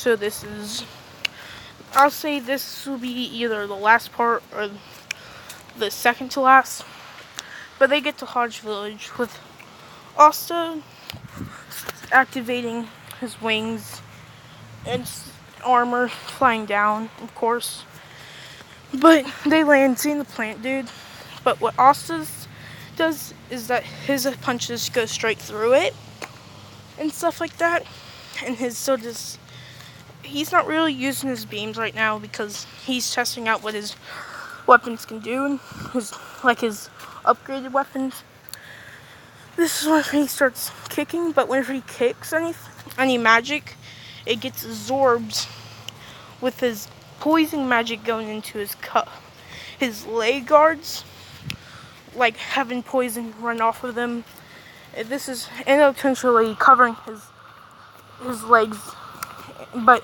So I'll say this will be either the last part or the second to last. But they get to Hodge Village with Asta activating his wings and armor flying down, of course. But they land seeing the plant dude. But what Asta does is that his punches go straight through it and stuff like that. And he's not really using his beams right now because he's testing out what his weapons can do, his upgraded weapons. This is when he starts kicking, but whenever he kicks any magic, it gets absorbed with his poison magic going into his leg guards, like having poison run off of them. This is intentionally covering his legs, but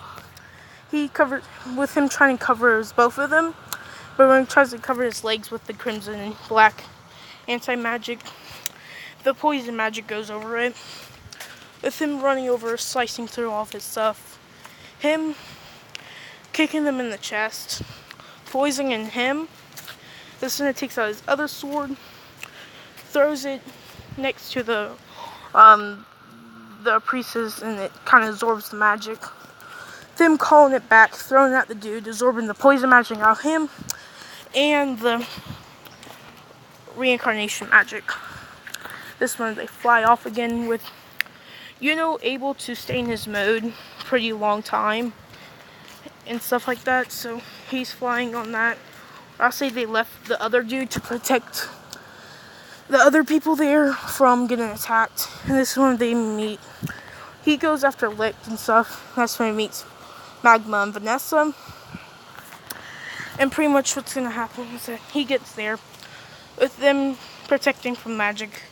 with him trying to cover both of them. But when he tries to cover his legs with the crimson and black anti-magic, the poison magic goes over it. With him running over, slicing through all of his stuff, him kicking them in the chest, poisoning him. This one takes out his other sword, throws it next to the priestess, and it kind of absorbs the magic. Them calling it back, throwing at the dude, absorbing the poison magic out of him, and the reincarnation magic. This one they fly off again with able to stay in his mode pretty long time and stuff like that. So he's flying on that. I'll say they left the other dude to protect the other people there from getting attacked. And this is when they meet. He goes after Licht and stuff. That's when he meets Magma and Vanessa. And pretty much what's gonna happen is that he gets there with them protecting from magic.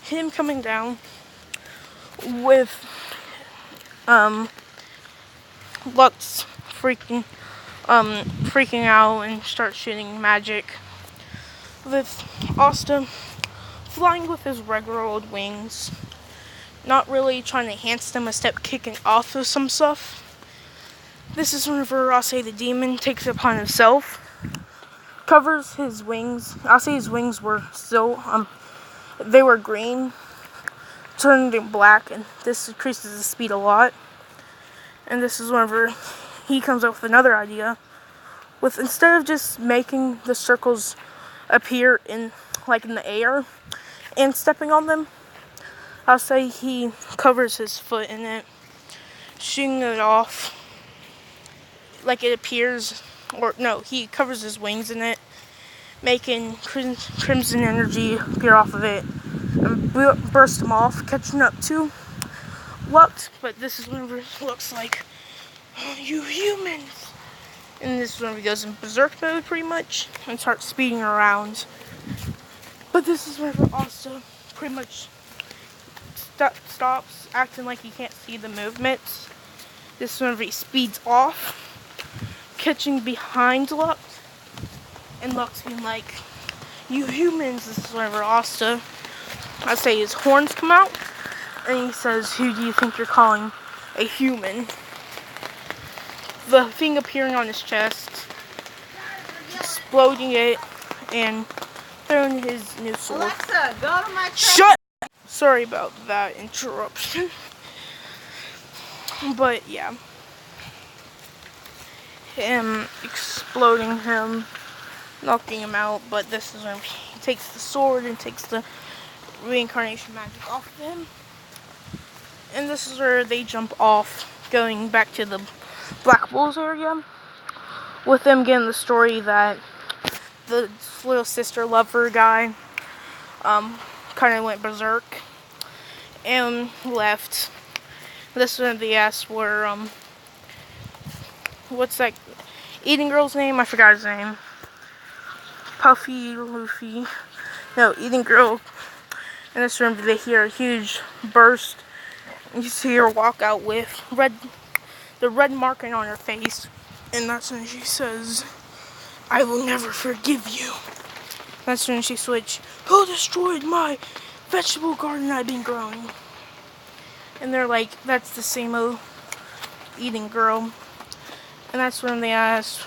Him coming down with Lux freaking out and start shooting magic. With Asta flying with his regular old wings, not really trying to enhance them a step, kicking off of some stuff. This is whenever I'll say the demon takes it upon himself, covers his wings. I'll say his wings were still they were green, turned to black, and this increases the speed a lot. And this is whenever he comes up with another idea, with instead of just making the circles appear in the air and stepping on them, I'll say he covers his foot in it, shooting it off like it appears, or no, he covers his wings in it, making crimson energy appear off of it and burst them off, catching up to Lux. But this is whenever it looks like, oh, you humans. And this is whenever he goes in berserk mode pretty much and starts speeding around. But this is whenever Asta pretty much stops acting like he can't see the movements. This is whenever he speeds off, catching behind Lux, and Lux being like, you humans. This is whenever Asta, I say his horns come out, and he says, who do you think you're calling a human? The thing appearing on his chest, exploding it, and throwing his new sword. Alexa, go to my Shut! Sorry about that interruption. But yeah. Him exploding him, knocking him out, but this is when he takes the sword and takes the reincarnation magic off of him. And this is where they jump off, going back to the Black Bulls area, with them getting the story that the little sister lover guy kind of went berserk and left. This one they asked where what's that eating girl's name? I forgot his name. Puffy, Luffy. No, eating girl. And this room they hear a huge burst. You see her walk out with the red marking on her face. And that's when she says, I will never forgive you. That's when she switched, who destroyed my vegetable garden I've been growing? And they're like, that's the same eating girl. And that's when they ask,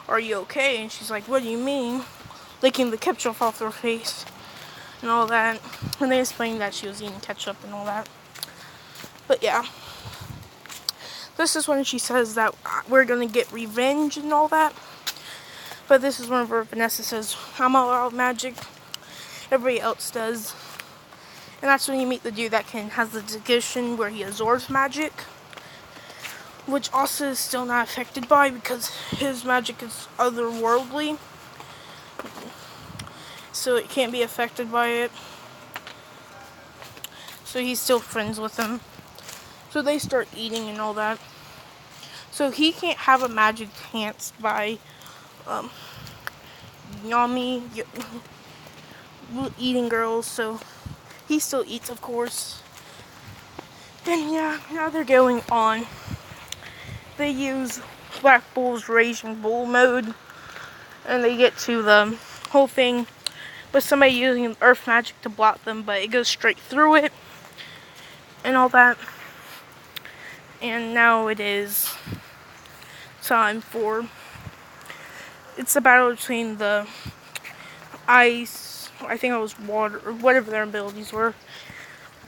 "Are you okay?" And she's like, "What do you mean?" Licking the ketchup off her face and all that. And they explained that she was eating ketchup and all that. But yeah. This is when she says that we're gonna get revenge and all that. But this is whenever Vanessa says, "I'm all out of magic. Everybody else does." And that's when you meet the dude that has the condition where he absorbs magic, which Asta is still not affected by because his magic is otherworldly, so it can't be affected by it. So he's still friends with him. So they start eating and all that. So he can't have a magic enhanced by Yami eating girls, so he still eats, of course. And yeah, now they're going on. They use Black Bull's Raging Bull mode, and they get to the whole thing with somebody using earth magic to block them, but it goes straight through it and all that. And now it is time for, it's a battle between the ice, I think it was water, or whatever their abilities were.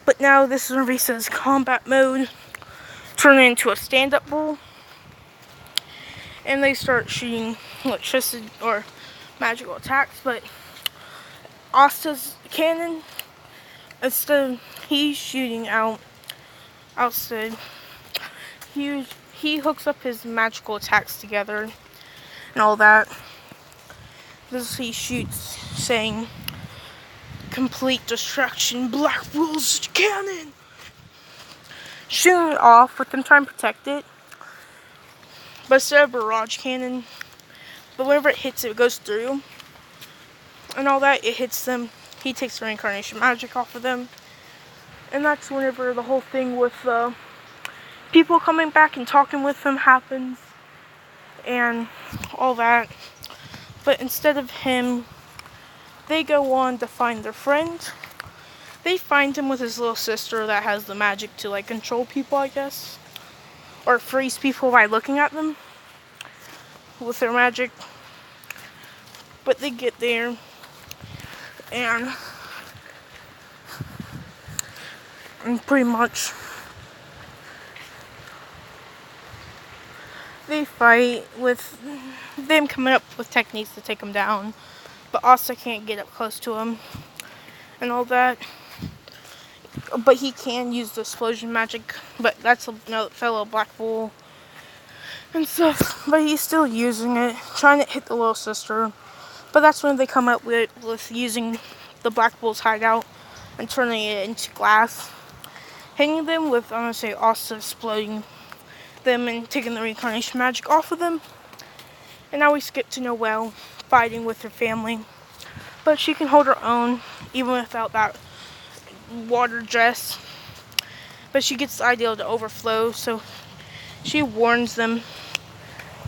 But now this is when he says combat mode, turn it into a stand-up bull. And they start shooting electricity or magical attacks, but Asta's cannon, instead of he's shooting outside, he hooks up his magical attacks together and all that. This he shoots saying, "Complete destruction, Black Bull's cannon!" Shooting it off with them trying to protect it. But instead of barrage cannon, but whenever it hits it goes through and all that, it hits them. He takes the reincarnation magic off of them. And that's whenever the whole thing with people coming back and talking with them happens and all that. But instead of him, they go on to find their friend. They find him with his little sister that has the magic to like control people, I guess. Or freeze people by looking at them with their magic. But they get there and pretty much they fight with them coming up with techniques to take him down. But Asta can't get up close to him and all that. But he can use the explosion magic, but that's a fellow Black Bull and stuff. But he's still using it, trying to hit the little sister. But that's when they come up with using the Black Bull's hideout and turning it into glass, hitting them with, I'm gonna say, Asta exploding them and taking the reincarnation magic off of them. And now we skip to Noelle fighting with her family, but she can hold her own even without that water dress. But she gets the idea to overflow, so she warns them,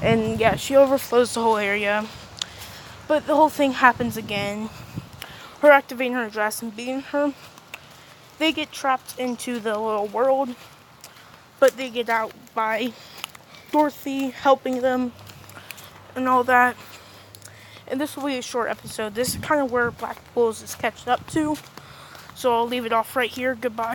and yeah, she overflows the whole area. But the whole thing happens again, her activating her dress and beating her. They get trapped into the little world, but they get out by Dorothy helping them and all that. And this will be a short episode. This is kind of where Black Bulls is catching up to. So I'll leave it off right here. Goodbye.